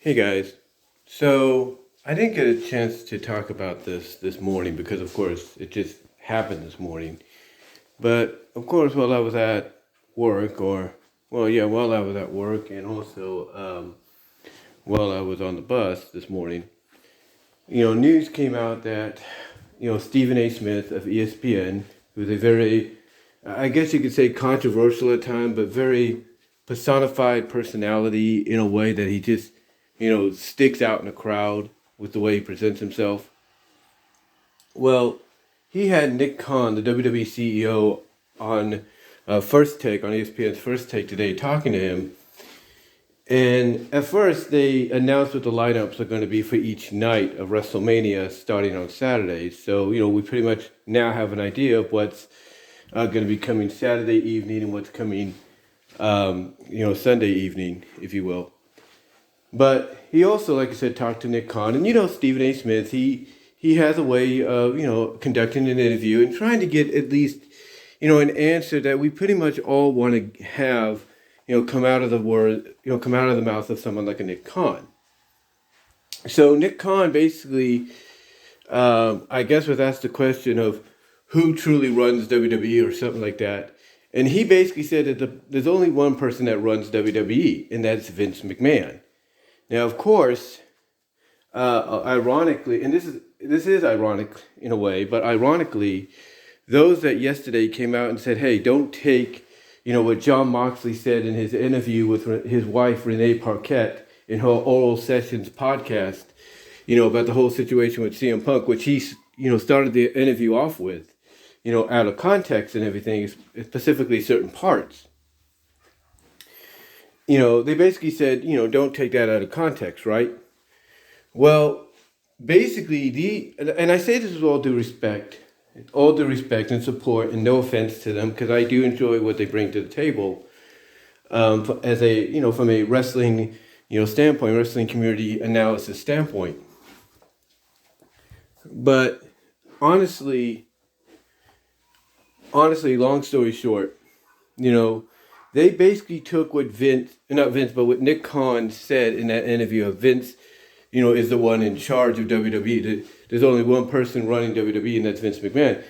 Hey guys, so I didn't get a chance to talk about this morning because, of course, it just happened this morning. But of course, while I was at work, while I was at work, and also while I was on the bus this morning, news came out that Stephen A. Smith of ESPN, who's a very, I guess you could say, controversial at times, but very personified personality in a way that he just sticks out in the crowd with the way he presents himself. Well, he had Nick Khan, the WWE CEO, on First Take, on ESPN's First Take today, talking to him. And at first, they announced what the lineups are going to be for each night of WrestleMania starting on Saturday. So, we pretty much now have an idea of what's going to be coming Saturday evening and what's coming, Sunday evening, if you will. But he also, like I said, talked to Nick Khan. And Stephen A. Smith, he has a way of, conducting an interview and trying to get at least, an answer that we pretty much all want to have, come out of the mouth of someone like a Nick Khan. So Nick Khan basically, I guess, was asked the question of who truly runs WWE or something like that. And he basically said that there's only one person that runs WWE, and that's Vince McMahon. Now, of course, ironically, and this is ironic in a way, but ironically, those that yesterday came out and said, "Hey, don't take, what Jon Moxley said in his interview with his wife Renee Parquette in her Oral Sessions podcast, about the whole situation with CM Punk, which he, started the interview off with, out of context and everything, specifically certain parts." They basically said, don't take that out of context, right? Well, basically, and I say this with all due respect and support, and no offense to them, because I do enjoy what they bring to the table, as a, from a wrestling, standpoint, wrestling community analysis standpoint. But honestly, long story short, they basically took what what Nick Khan said in that interview of Vince, is the one in charge of WWE. There's only one person running WWE, and that's Vince McMahon.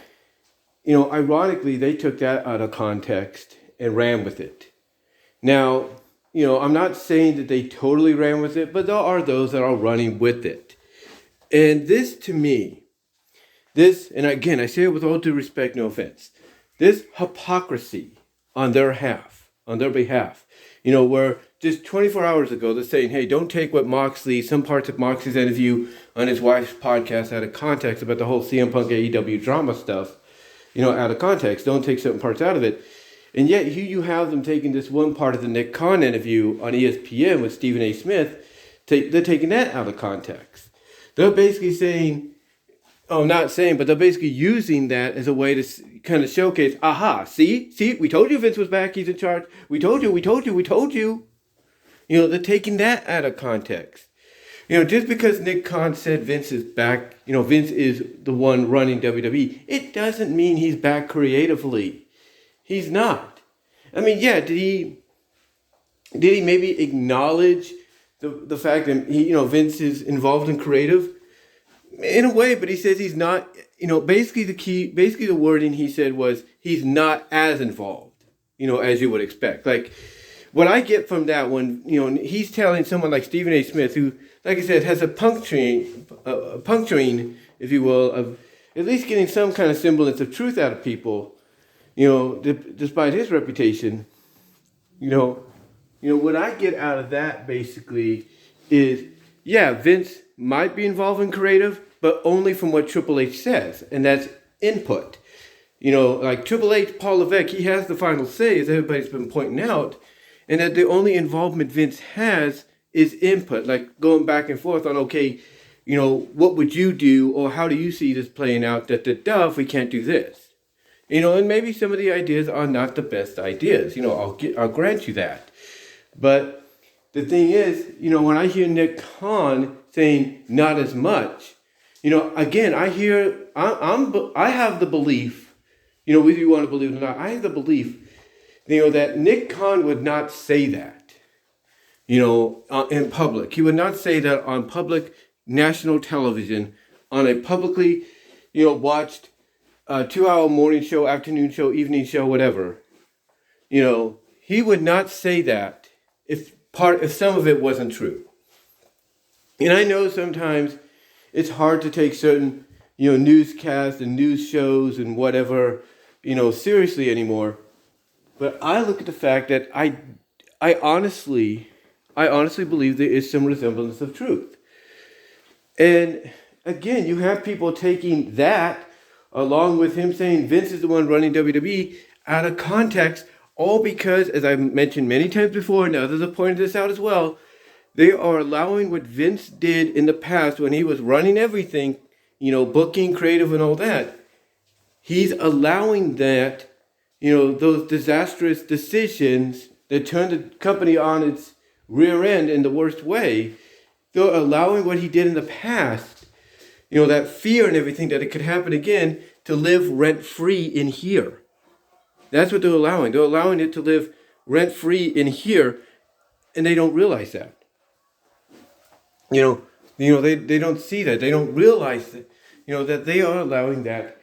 Ironically, they took that out of context and ran with it. Now, I'm not saying that they totally ran with it, but there are those that are running with it. And this, to me, and again, I say it with all due respect, no offense, this hypocrisy on their behalf, where just 24 hours ago they're saying, hey, don't take some parts of Moxley's interview on his wife's podcast out of context about the whole CM Punk AEW drama stuff, out of context. Don't take certain parts out of it. And yet here you have them taking this one part of the Nick Khan interview on ESPN with Stephen A. Smith, they're taking that out of context. They're basically saying, but they're basically using that as a way to kind of showcase, see, we told you Vince was back, he's in charge. We told you. They're taking that out of context. Just because Nick Khan said Vince is back, Vince is the one running WWE, it doesn't mean he's back creatively. He's not. I mean, yeah, did he maybe acknowledge the fact that Vince is involved in creative? In a way, but he says he's not, basically the wording he said was he's not as involved, as you would expect. Like, what I get from that one, he's telling someone like Stephen A. Smith, who, like I said, has a puncturing, if you will, of at least getting some kind of semblance of truth out of people, despite his reputation, what I get out of that basically is, yeah, Vince might be involved in creative, but only from what Triple H says, and that's input. Like Triple H, Paul Levesque, he has the final say, as everybody's been pointing out, and that the only involvement Vince has is input, like going back and forth on, okay, what would you do, or how do you see this playing out, if we can't do this? And maybe some of the ideas are not the best ideas, I'll grant you that. But the thing is, when I hear Nick Khan saying not as much, again, I have the belief, whether you want to believe it or not, I have the belief, that Nick Khan would not say that. in public. He would not say that on public national television, on a publicly, watched 2-hour morning show, afternoon show, evening show, whatever. He would not say that if some of it wasn't true. And I know sometimes it's hard to take certain, newscasts and news shows and whatever, seriously anymore. But I look at the fact that I honestly believe there is some resemblance of truth. And again, you have people taking that along with him saying Vince is the one running WWE out of context, all because, as I've mentioned many times before, and others have pointed this out as well, they are allowing what Vince did in the past when he was running everything, booking, creative, and all that. He's allowing that, those disastrous decisions that turned the company on its rear end in the worst way. They're allowing what he did in the past, that fear and everything that it could happen again, to live rent-free in here. That's what they're allowing. They're allowing it to live rent-free in here, and they don't realize that. They don't see that. They don't realize that, that they are allowing that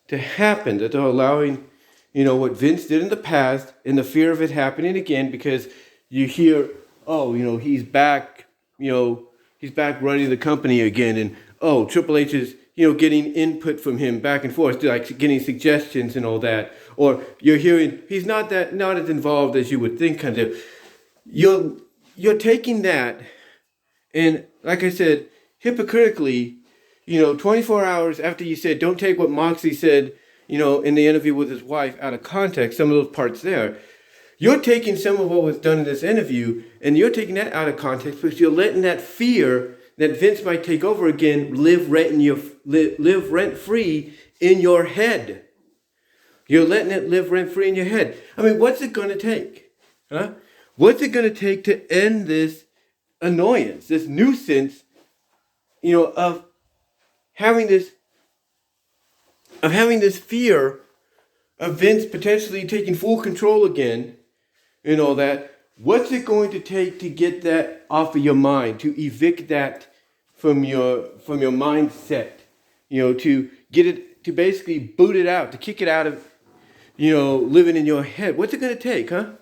to happen, that they're allowing, what Vince did in the past and the fear of it happening again, because you hear, he's back, he's back running the company again, and Triple H is, getting input from him back and forth, like getting suggestions and all that. Or you're hearing he's not as involved as you would think, kind of. You're taking that, and like I said, hypocritically, 24 hours after you said don't take what Moxley said, in the interview with his wife out of context, some of those parts there. You're taking some of what was done in this interview, and you're taking that out of context because you're letting that fear that Vince might take over again live rent-free in your head. You're letting it live rent-free in your head. I mean, what's it going to take? Huh? What's it going to take to end this annoyance, this nuisance, of having this fear of Vince potentially taking full control again and all that? What's it going to take to get that off of your mind, to evict that from your mindset, to get it, to basically boot it out, to kick it out of, living in your head? What's it going to take, huh?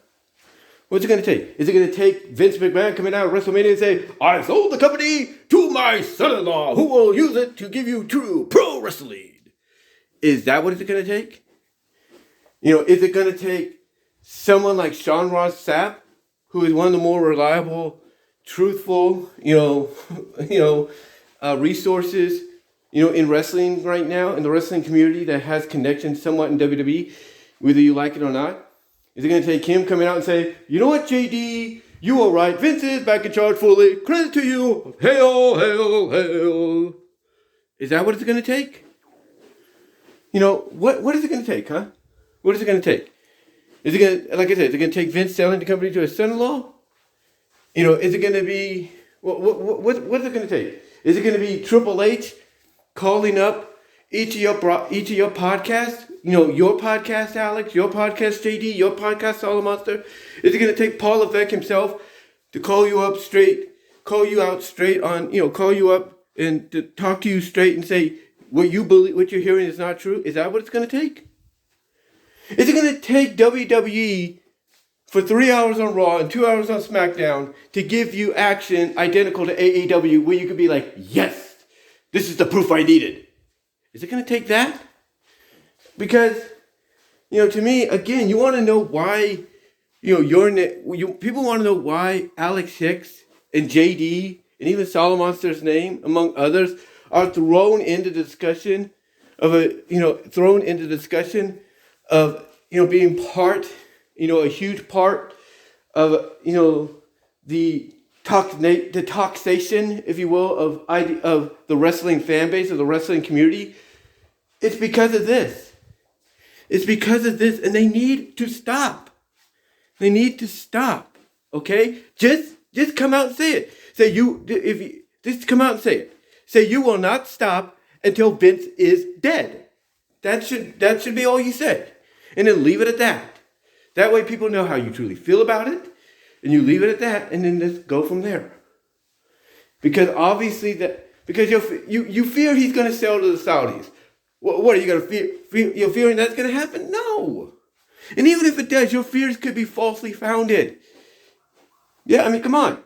What's it going to take? Is it going to take Vince McMahon coming out of WrestleMania and say, I sold the company to my son-in-law who will use it to give you true pro wrestling? Is that what it's going to take? Is it going to take someone like Sean Ross Sapp, who is one of the more reliable, truthful, resources, in wrestling right now, in the wrestling community that has connections somewhat in WWE, whether you like it or not? Is it going to take him coming out and say, you know what, JD, you are right, Vince is back in charge fully, credit to you, hail, hail, hail. Is that what it's going to take? What is it going to take, huh? What is it going to take? Is it going to, like I said, is it going to take Vince selling the company to his son-in-law? Is it going to be, what is it going to take? Is it going to be Triple H calling up each of your podcasts? Your podcast, Alex, your podcast, JD, your podcast, Solid Monster? Is it going to take Paul Levesque himself to call you out straight on, call you up and to talk to you straight and say, what you believe, what you're hearing is not true? Is that what it's going to take? Is it going to take WWE for 3 hours on Raw and 2 hours on SmackDown to give you action identical to AEW where you could be like, yes, this is the proof I needed? Is it going to take that? Because, to me, again, you want to know why, people want to know why Alex Hicks and JD and even Solid Monster's name, among others, are thrown into discussion of being part, a huge part of, the taxation, if you will, of the wrestling fan base, of the wrestling community. It's because of this. It's because of this, and they need to stop. They need to stop. Okay? Just come out and say it. Just come out and say it. Say you will not stop until Vince is dead. That should be all you say. And then leave it at that. That way people know how you truly feel about it. and you leave it at that, and then just go from there. Because obviously because you fear he's going to sell to the Saudis. What are you going to fear? You're fearing that's going to happen? No. And even if it does, your fears could be falsely founded. Yeah, I mean, come on.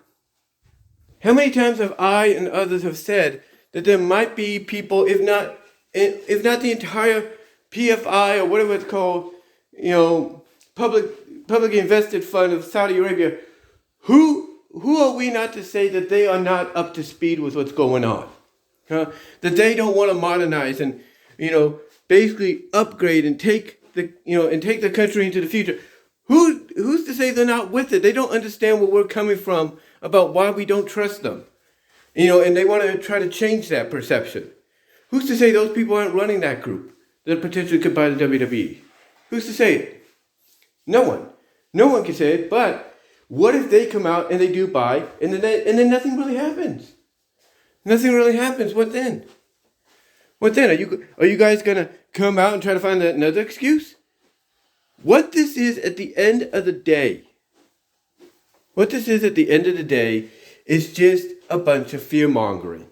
How many times have I and others have said that there might be people, if not the entire PFI or whatever it's called, publicly invested fund of Saudi Arabia, who are we not to say that they are not up to speed with what's going on? That they don't want to modernize and, basically upgrade and take the country into the future. Who's to say they're not with it? They don't understand where we're coming from about why we don't trust them. And they want to try to change that perception. Who's to say those people aren't running that group that potentially could buy the WWE? Who's to say it? No one. No one can say it, but what if they come out and they do buy and then nothing really happens? Nothing really happens. What then? What then? Are you guys going to come out and try to find another excuse? What this is at the end of the day, is just a bunch of fear-mongering.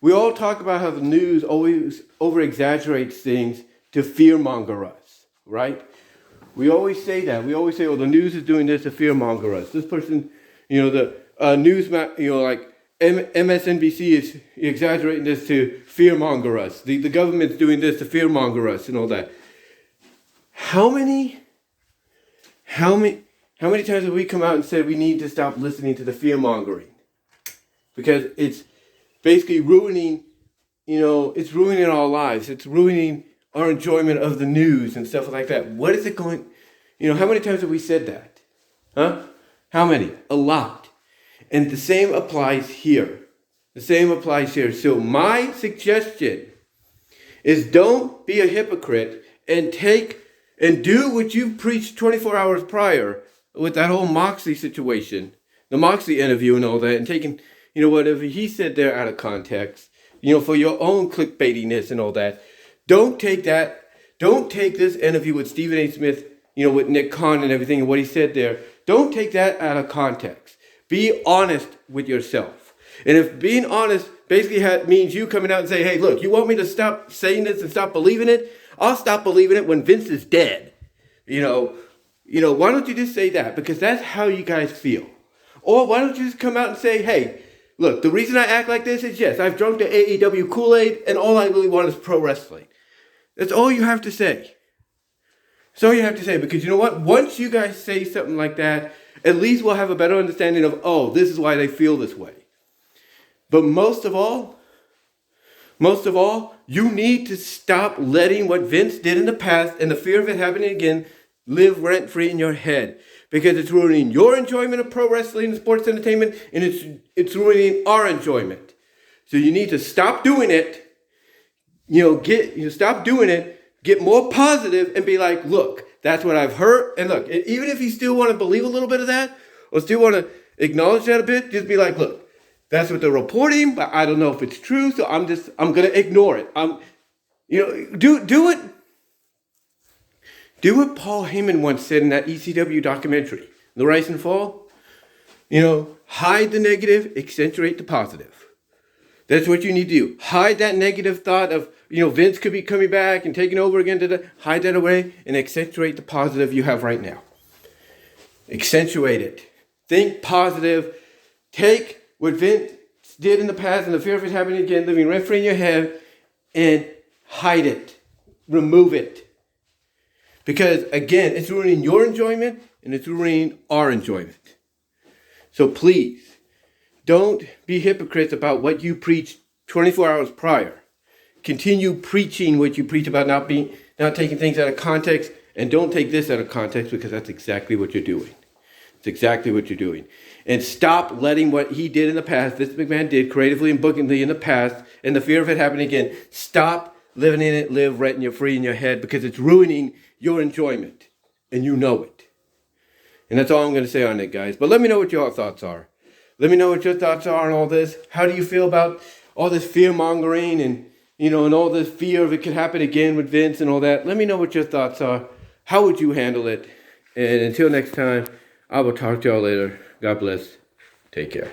We all talk about how the news always over-exaggerates things to fear-monger us, right? We always say that. We always say, the news is doing this to fear-monger us. This person, the news, like MSNBC is exaggerating this to fear-monger us. The government's doing this to fear-monger us and all that. How many times have we come out and said we need to stop listening to the fear-mongering? Because it's basically ruining, it's ruining our lives. It's ruining our enjoyment of the news and stuff like that. What is it going, how many times have we said that? Huh? How many? A lot. And the same applies here. So my suggestion is don't be a hypocrite and do what you preached 24 hours prior with that whole Moxley situation, the Moxley interview and all that, and taking, whatever he said there out of context, for your own clickbaitiness and all that. Don't take this interview with Stephen A. Smith, with Nick Khan and everything and what he said there. Don't take that out of context. Be honest with yourself. And if being honest basically means you coming out and say, hey, look, you want me to stop saying this and stop believing it? I'll stop believing it when Vince is dead. Why don't you just say that? Because that's how you guys feel. Or why don't you just come out and say, hey, look, the reason I act like this is, yes, I've drunk the AEW Kool-Aid and all I really want is pro wrestling. That's all you have to say. That's all you have to say. Because you know what? Once you guys say something like that, at least we'll have a better understanding of, this is why they feel this way. But most of all, you need to stop letting what Vince did in the past and the fear of it happening again live rent-free in your head. Because it's ruining your enjoyment of pro wrestling and sports entertainment, and it's ruining our enjoyment. So you need to stop doing it. Stop doing it. Get more positive and be like, look, that's what I've heard. And look, even if you still want to believe a little bit of that, or still want to acknowledge that a bit, just be like, look, that's what they're reporting, but I don't know if it's true, so I'm going to ignore it. Do it. Do what Paul Heyman once said in that ECW documentary, The Rise and Fall. Hide the negative, accentuate the positive. That's what you need to do. Hide that negative thought of, Vince could be coming back and taking over again. Hide that away and accentuate the positive you have right now. Accentuate it. Think positive. Take what Vince did in the past and the fear of it happening again, living rent-free in your head, and hide it. Remove it. Because, again, it's ruining your enjoyment and it's ruining our enjoyment. So please, don't be hypocrites about what you preached 24 hours prior. Continue preaching what you preach about not taking things out of context, and don't take this out of context, because that's exactly what you're doing. It's exactly what you're doing. And stop letting what he did in the past, Vince McMahon did creatively and bookingly in the past, and the fear of it happening again. Stop living in it, live rent-free in your head, because it's ruining your enjoyment, and you know it. And that's all I'm going to say on it, guys. But let me know what your thoughts are. Let me know what your thoughts are on all this. How do you feel about all this fear-mongering and all this fear of it could happen again with Vince and all that? Let me know what your thoughts are. How would you handle it? And until next time, I will talk to y'all later. God bless. Take care.